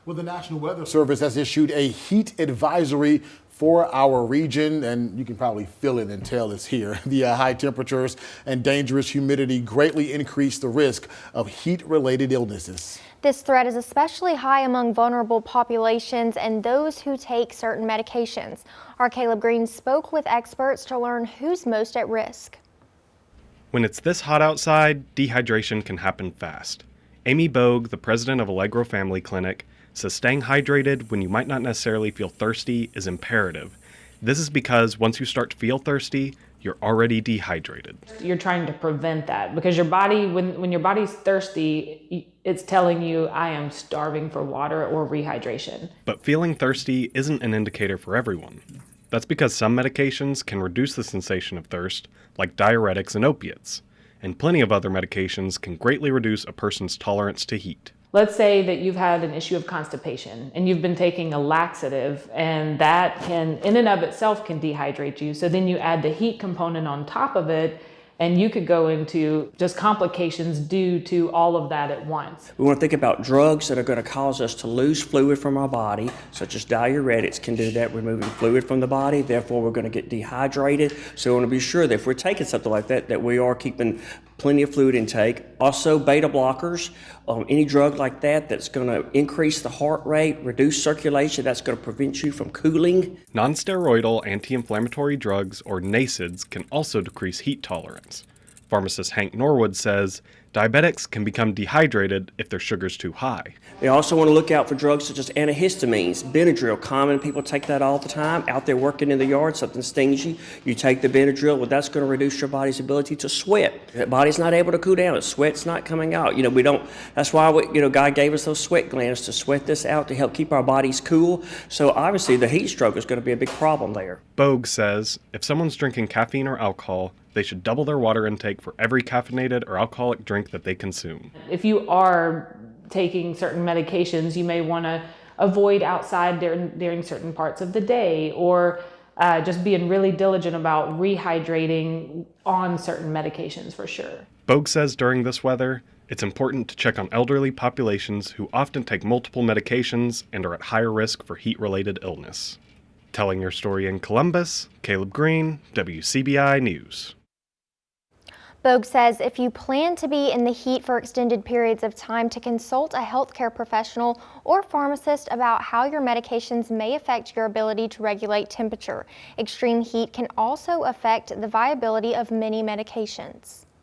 Well, the National Weather Service has issued a heat advisory for our region, and you can probably feel it and tell it's here. The high temperatures and dangerous humidity greatly increase the risk of heat-related illnesses. This threat is especially high among vulnerable populations and those who take certain medications. Our Caleb Green spoke with experts to learn who's most at risk. When it's this hot outside, dehydration can happen fast. Amy Bogue, the president of Allegro Family Clinic, says staying hydrated when you might not necessarily feel thirsty is imperative. This is because once you start to feel thirsty, you're already dehydrated. You're trying to prevent that because your body, when your body's thirsty, it's telling you, I am starving for water or rehydration. But feeling thirsty isn't an indicator for everyone. That's because some medications can reduce the sensation of thirst, like diuretics and opiates, and plenty of other medications can greatly reduce a person's tolerance to heat. Let's say that you've had an issue of constipation and you've been taking a laxative, and that can, in and of itself, can dehydrate you. So then you add the heat component on top of it, and you could go into just complications due to all of that at once. We want to think about drugs that are going to cause us to lose fluid from our body, such as diuretics can do that, removing fluid from the body. Therefore, we're going to get dehydrated. So we want to be sure that if we're taking something like that, that we are keeping plenty of fluid intake. Also, beta blockers, any drug like that that's going to increase the heart rate, reduce circulation, that's going to prevent you from cooling. Non-steroidal anti-inflammatory drugs, or NSAIDs, can also decrease heat tolerance. Pharmacist Hank Norwood says diabetics can become dehydrated if their sugar's too high. They also want to look out for drugs such as antihistamines, Benadryl. Common, people take that all the time. Out there working in the yard, something stings you, you take the Benadryl. Well, that's going to reduce your body's ability to sweat. The body's not able to cool down. The sweat's not coming out. We don't. That's why God gave us those sweat glands to sweat this out to help keep our bodies cool. So obviously, the heat stroke is going to be a big problem there. Bogue says if someone's drinking caffeine or alcohol, they should double their water intake for every caffeinated or alcoholic drink that they consume. If you are taking certain medications, you may want to avoid outside during certain parts of the day, or just being really diligent about rehydrating on certain medications for sure. Bogue says during this weather, it's important to check on elderly populations who often take multiple medications and are at higher risk for heat-related illness. Telling your story in Columbus, Caleb Green, WCBI News. Bogue says if you plan to be in the heat for extended periods of time, to consult a healthcare professional or pharmacist about how your medications may affect your ability to regulate temperature. Extreme heat can also affect the viability of many medications.